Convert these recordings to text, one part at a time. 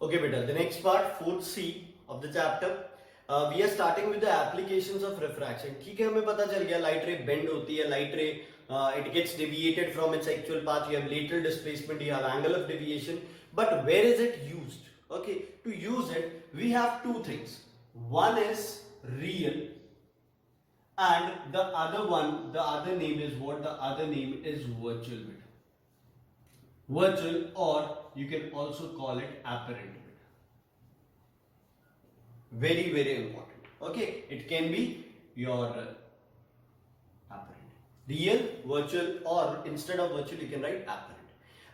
Okay, beta. The next part, 4C of the chapter. We are starting with the applications of refraction. ठीक है, हमें पता चल गया light ray bend होती है, light ray it gets deviated from its actual path. You have lateral displacement, you have angle of deviation. But where is it used? Okay, to use it, we have two things. One is real, and the other name is what? The other name is virtual bit. Virtual, or you can also call it apparent bit. Very, very important. Okay, it can be your apparent, real, virtual, or instead of virtual you can write apparent.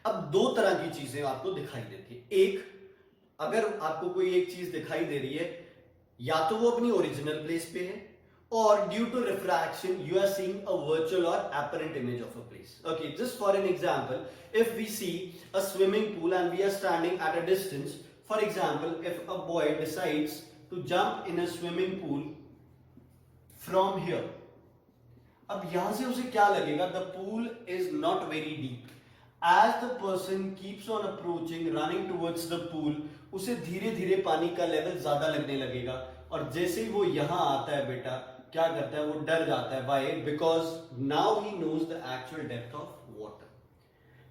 अब दो तरह की चीजें आपको दिखाई देती है. एक, अगर आपको कोई एक चीज दिखाई दे रही है, या तो वो अपनी ओरिजिनल प्लेस पे है, or due to refraction you are seeing a virtual or apparent image of a place. Okay, just for an example, if we see a swimming pool and we are standing at a distance, for example, if a boy decides to jump in a swimming pool from here, अब यहां से उसे क्या लगेगा? The pool is not very deep. As the person keeps on approaching, running towards the pool, उसे धीरे धीरे पानी का लेवल ज्यादा लगने लगेगा, और जैसे ही वो यहां आता है बेटा, क्या करता है? वो डर जाता है. Why? Because now he knows the actual depth of water.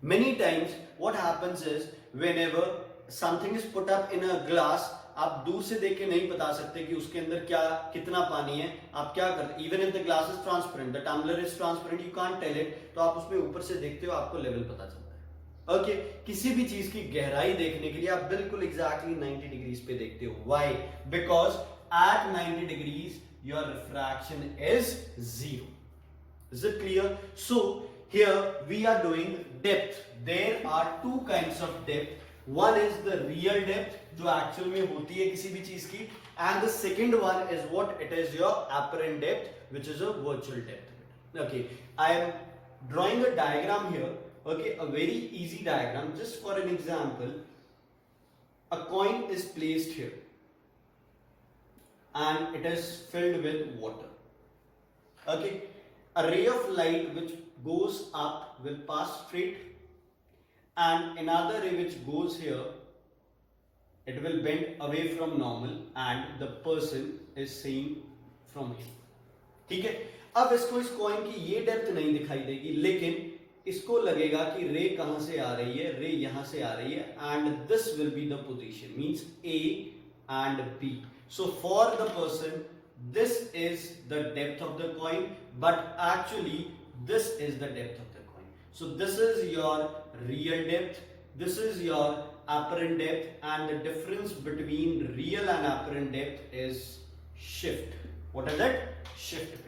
Many times what happens is whenever something is put up in a glass, आप दूर से देख के नहीं बता सकते कि उसके अंदर क्या कितना पानी है. आप क्या करते? Even if the glass is transparent, the tumbler is transparent, you can't tell it. तो आप उसमें ऊपर से देखते हो, आपको लेवल पता चलता है. ओके, किसी भी चीज की गहराई देखने के लिए आप बिल्कुल एग्जैक्टली 90 डिग्रीज पे देखते हो. Why? Because at 90 degrees your refraction is zero. Is it clear? So here we are doing depth. There are two kinds of depth. One is the real depth, जो actual में होती है किसी भी चीज की, and the second one is what? It is your apparent depth, which is a virtual depth. Okay, I am drawing a diagram here. Okay, a very easy diagram. Just for an example, a coin is placed here and it is filled with water. Okay, a ray of light which goes up will pass straight, and another ray which goes here, it will bend away from normal and the person is seeing from here. ठीक है, अब इसको इस coin की ये depth नहीं दिखाई देगी, लेकिन इसको लगेगा कि रे कहां से आ रही है? रे यहां से आ रही है, and this will be the position, means A and B. So for the person, this is the depth of the coin, but actually this is the depth of the coin. So this is your real depth, this is your apparent depth, and the difference between real and apparent depth is shift. What is that? Shift.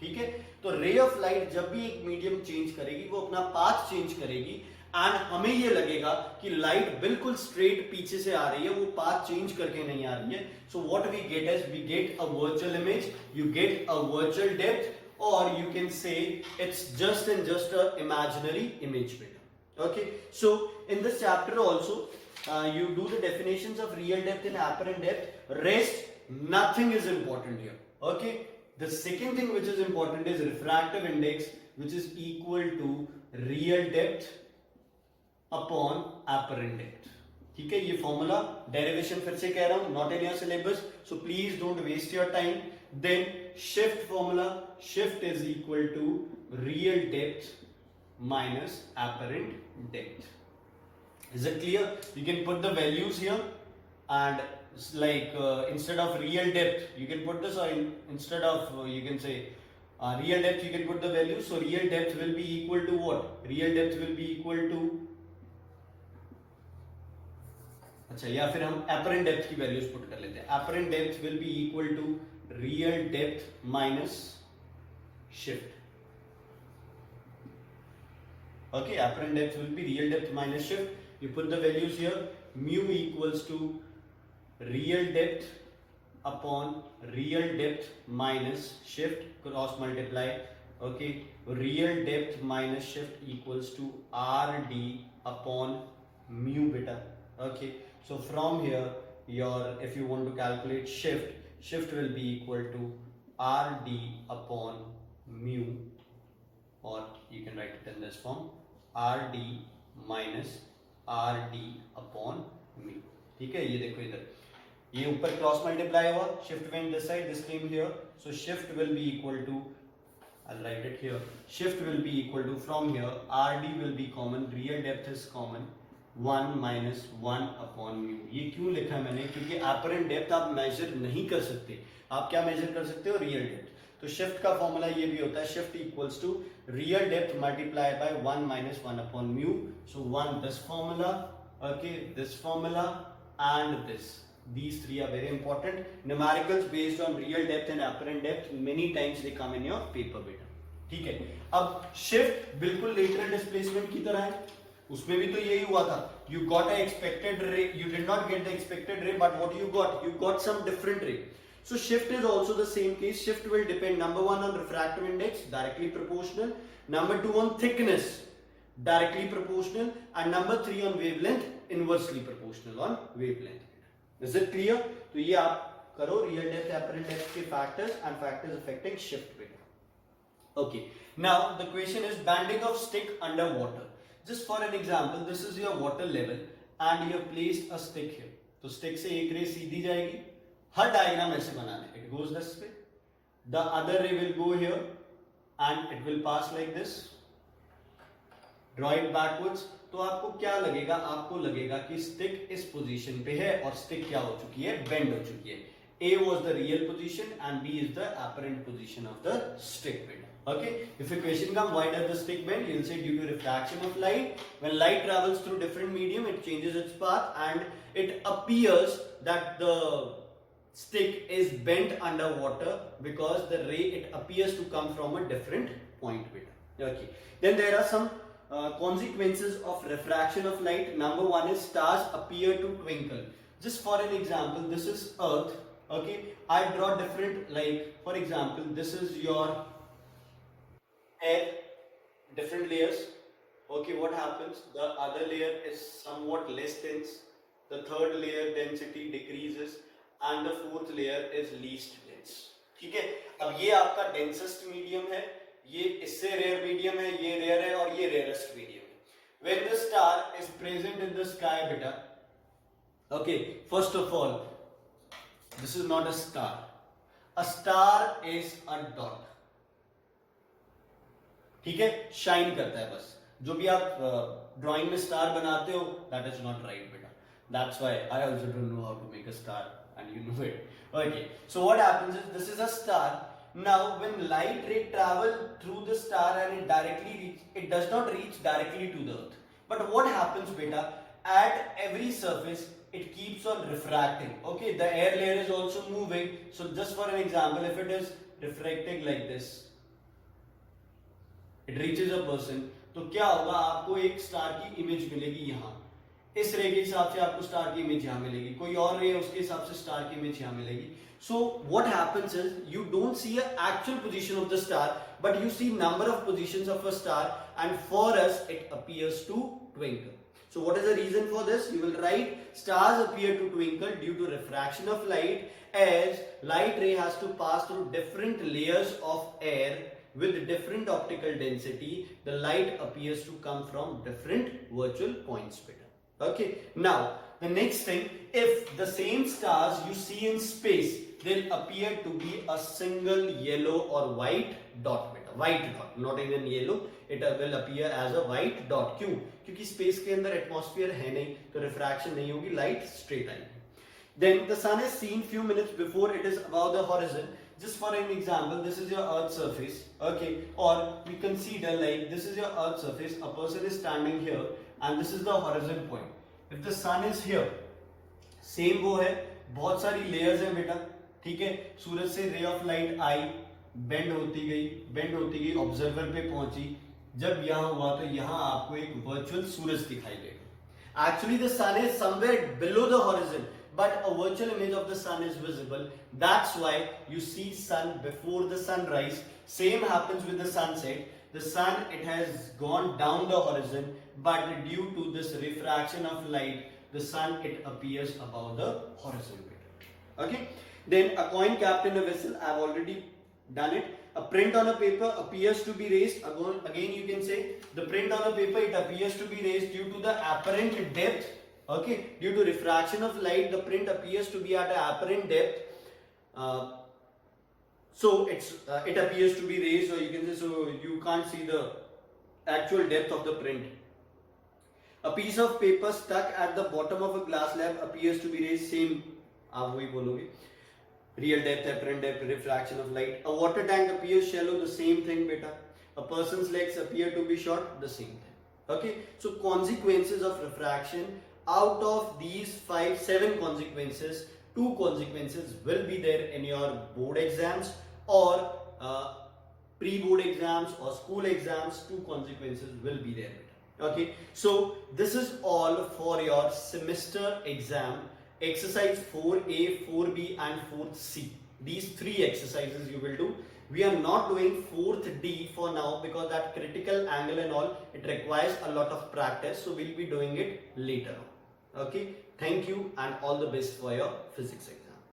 ठीक है, तो ray of light जब भी एक medium change करेगी, वो अपना path change करेगी, एंड हमें ये लगेगा कि लाइट बिल्कुल स्ट्रेट पीछे से आ रही है, वो पाथ चेंज करके नहीं आ रही है. So what we get is we get a virtual image, you get a virtual depth, और you can say it's just and just a imaginary image बेटा. Okay, so in this chapter also you do the definitions of real depth and apparent depth. Rest nothing is important here. Okay, the second thing which is important is refractive index, which is equal to real depth upon apparent depth. ठीक है, ये formula derivation फिर से कह रहा हूं, not in your syllabus, so please don't waste your time. Then shift formula, shift is equal to real depth minus apparent depth. Is it clear? You can put the values here, and like instead of real depth you can put this, or instead of you can say real depth you can put the values. So real depth will be equal to what? Real depth will be equal to, अच्छा, या फिर हम apparent depth की values put कर लेते हैं. Apparent depth will be equal to real depth minus shift. Okay, apparent depth will be real depth minus shift. You put the values here. Mu equals to real depth upon real depth minus shift, cross multiply. Okay, real depth minus shift equals to RD upon mu beta. Okay, so from here if you want to calculate shift will be equal to RD upon mu, or you can write it in this form, RD minus RD upon mu. ठीक है, ये देखो इधर ये ऊपर cross multiply हुआ, shift went this side, this came here, so shift will be equal to, I'll write it here, shift will be equal to, from here RD will be common, real depth is common, 1 minus 1 upon mu. ये क्यों लिखा है मैंने, क्योंकि apparent depth आप measure नहीं कर सकते, आप क्या measure कर सकते हो, real depth. तो shift का formula ये भी होता है, shift equals to real depth multiplied by 1 minus 1 upon mu. So 1 this formula, okay, this formula and this. These three are very important. Numericals based on real depth and apparent depth, many times they come in your paper beta. ठीक है, अब shift बिल्कुल lateral displacement की तरह है, उसमें भी तो यही हुआ था. You got a expected ray, you did not get the expected ray, but what you got some different ray. So shift is also the same case. Shift will depend, number 1 on refractive index, directly proportional. Number 2 on thickness, directly proportional, and number 3 on wavelength, inversely proportional on wavelength. Is it clear? तो ये आप करो, real depth, apparent depth के factors and factors affecting shift beta. Okay. Now the question is banding of stick under water. Just for an example, this is your water level and you have placed a stick here. तो stick से एक ray सीधी जाएगी. हर diagram ऐसे बनाना है. It goes this way. The other ray will go here and it will pass like this. Draw it backwards. तो आपको क्या लगेगा, आपको लगेगा कि स्टिक इस पोजीशन पे है और स्टिक क्या हो चुकी है, बेंड हो चुकी है. A was the real position and B is the apparent position of the stick bend. Okay, if a question comes, why does the stick bend, you will say due to refraction of light. When light travels through different medium, it changes its path and it appears that the stick is bent under water because the ray, it appears to come from a different point beta. Okay, then there are some consequences of refraction of light. Number 1 is stars appear to twinkle. Just for an example, this is Earth. Okay, I draw different, like for example, this is your air, different layers. Okay, what happens? The other layer is somewhat less dense. The third layer density decreases, and the fourth layer is least dense. ठीक है, अब ये आपका densest medium है, ये इससे rare medium है, ये रेयर है और ये रेयरेस्ट मीडियम है. When the star is present in the sky, beta, okay, first of all, this is not a star. A star is a dot. ठीक है, शाइन करता है बस. जो भी आप ड्राइंग में स्टार बनाते हो, that is not right, beta. That's why I also don't know how to make a star, and you know it. Okay, so what happens is, this is a star. Now when light ray travel through the star and it does not reach directly to the earth, but what happens, beta, at every surface it keeps on refracting. Okay, the air layer is also moving. So just for an example, if it is refracting like this, it reaches a person, तो क्या होगा, आपको एक star की image मिलेगी यहाँ, इस रे के हिसाब से आपको स्टार की इमेज यहाँ मिलेगी, कोई और रे उसके हिसाब से स्टार की इमेज यहाँ मिलेगी. So what happens is, you don't see an actual position of the star, but you see number of positions of a star, and for us it appears to twinkle. So what is the reason for this? You will write stars appear to twinkle due to refraction of light, as light ray has to pass through different layers of air with different optical density. The light appears to come from different virtual points. Okay, now the next thing, if the same stars you see in space, they'll appear to be a single yellow or white dot. White dot, not even yellow, it will appear as a white dot. क्यों? क्योंकि space के अंदर atmosphere है नहीं, तो refraction नहीं होगी, light straight आएगी. Then the sun is seen few minutes before it is above the horizon. Just for an example, this is your earth surface, okay, or we consider like this is your earth surface, a person is standing here and this is the horizon point. If the sun is here, same वो है, बहुत सारी layers है बेटा, ठीक है, सूरज से ray of light I, bend होती गई, ऑब्जर्वर पे पहुंची, जब यहाँ हुआ तो यहाँ आपको एक वर्चुअल सूरज दिखाई देगा. Actually the sun is somewhere below the horizon, but a virtual image of the sun is visible. That's why you see sun before the sunrise. Same happens with the sunset. The sun, it has gone down the horizon, but due to this refraction of light, the sun, it appears above the horizon. Okay, then a coin capped in a vessel, I have already done it. A print on a paper appears to be raised. Again you can say the print on a paper, it appears to be raised due to the apparent depth Okay, due to refraction of light, the print appears to be at an apparent depth. So it appears to be raised, or you can say, so you can't see the actual depth of the print. A piece of paper stuck at the bottom of a glass slab appears to be raised. Same, आप वही बोलोगे. Real depth, apparent depth, refraction of light. A water tank appears shallow. The same thing, beta. A person's legs appear to be short. The same thing. Okay. So consequences of refraction. Out of these 7 consequences, 2 consequences will be there in your board exams or pre-board exams or school exams. 2 consequences will be there. Okay, so this is all for your semester exam, exercise 4A, 4B and 4C. These 3 exercises you will do. We are not doing 4th D for now because that critical angle and all, it requires a lot of practice. So we'll be doing it later on. Okay, thank you and all the best for your physics exam.